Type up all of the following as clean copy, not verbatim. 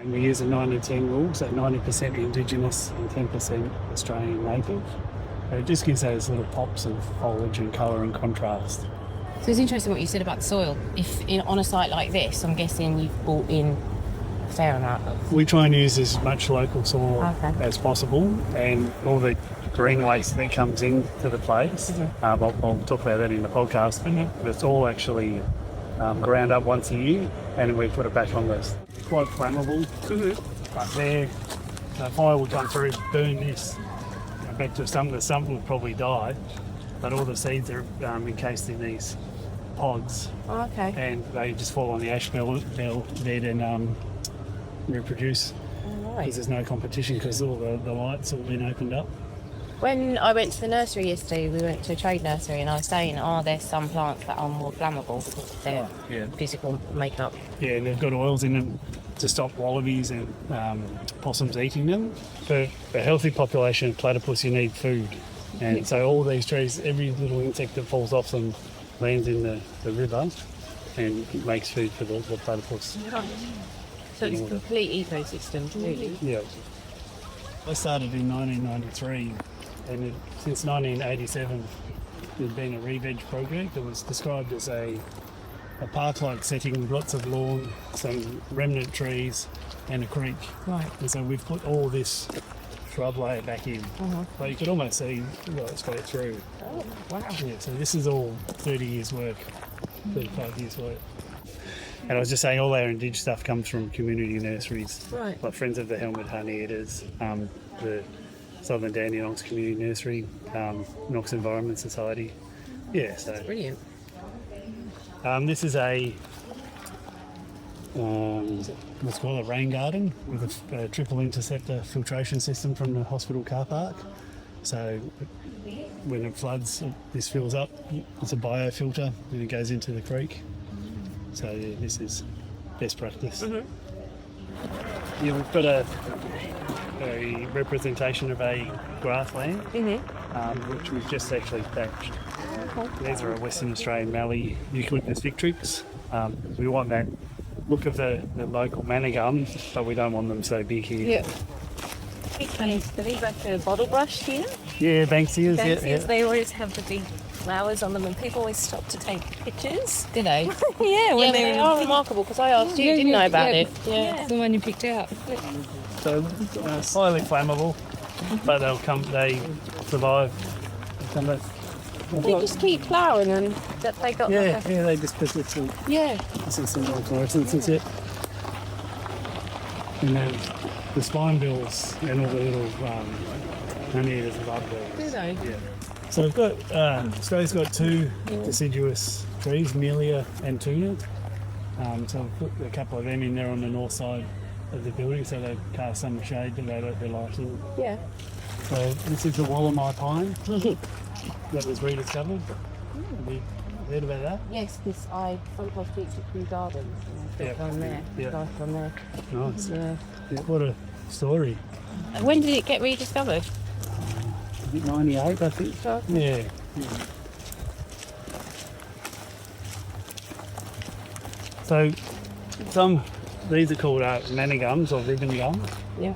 And we use a 90-10 rule, so 90% Indigenous and 10% Australian native. So it just gives those little pops of foliage and colour and contrast. So it's interesting what you said about the soil. On a site like this, I'm guessing you've brought in a fair amount of... We try and use as much local soil as possible, and all the green waste that comes into the place. I'll talk about that in the podcast, but it's all actually ground up once a year, and we put it back on this. Quite flammable. But there, the fire will come through, burn this. Back to some will probably die, but all the seeds are encased in these pods. Oh, okay. And they just fall on the ash bed and reproduce. Right. Because there's no competition, because all the lights have been opened up. When I went to the nursery yesterday, we went to a trade nursery, and I was saying, there's some plants that are more flammable because of their physical makeup. Yeah, and they've got oils in them to stop wallabies and possums eating them. For a healthy population of platypus, you need food. And so all these trees, every little insect that falls off them lands in the river and makes food for the platypus. So it's a complete ecosystem, really. Yeah. I started in 1993, and since 1987 there's been a re-veg project that was described as a park-like setting with lots of lawn, some remnant trees and a creek. Right. And so we've put all this shrub layer back in. So you could almost see straight through. Oh, wow. Yeah, so this is all 30 years work, 35 years work. And I was just saying, all our indigenous stuff comes from community nurseries, like Friends of the Helmet Honey Eaters, the Southern Dandenongs Community Nursery, Knox Environment Society. Yeah, so that's brilliant. This is a what's called a rain garden with a triple interceptor filtration system from the hospital car park. So when it floods, this fills up. It's a biofilter, and it goes into the creek. So yeah, this is best practice. Yeah, we've got a representation of a grassland, which we've just actually thatched. These are a Western Australian mallee eucalyptus victrix. We want that look of the local manna gum, but we don't want them so big here. Yeah. Do these like the bottle brush here? Yeah, Banksias. Yeah. They always have the big flowers on them, and people always stop to take pictures. Do they? Yeah, they are remarkable, because I asked you, didn't know about it. Yeah, it's the one you picked out. So highly flammable, but they survive. They just keep flowering, and that they got. They just persist. This is some fluorescence, it. And then the spinebills and all the little honey eaters above those. Do they? Yeah. So we've got Australia's got two deciduous trees, Melia and Tuna. So we've put a couple of them in there on the north side of the building, so they cast some shade, but they let their light in. Yeah. So this is the Wallamai pine that was rediscovered. Have you heard about that? Yes, because I sometimes teach at Kew Gardens, and I from there. Yeah. From there. Nice. Yeah. What a story. When did it get rediscovered? 98, I think. So? Yeah. So these are called manna gums or ribbon gums. Yeah.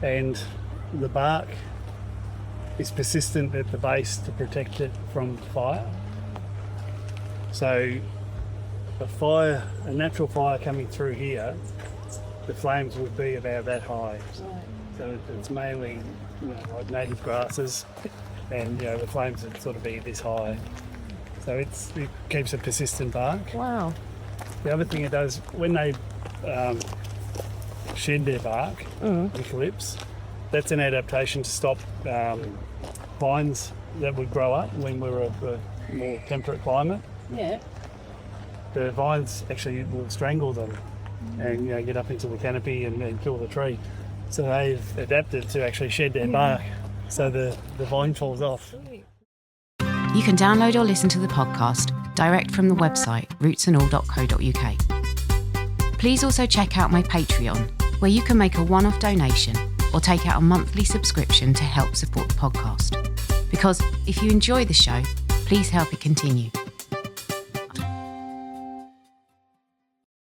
And the bark is persistent at the base to protect it from fire. So a natural fire coming through here, the flames would be about that high. So it's mainly like native grasses, and the flames would sort of be this high. So it keeps a persistent bark. Wow. The other thing it does, when they shed their bark, eucalypts, that's an adaptation to stop vines that would grow up when we're a more temperate climate. Yeah. The vines actually will strangle them and get up into the canopy and kill the tree. So they've adapted to actually shed their bark, so the vine falls off. You can download or listen to the podcast direct from the website rootsandall.co.uk. Please also check out my Patreon, where you can make a one-off donation or take out a monthly subscription to help support the podcast. Because if you enjoy the show, please help it continue.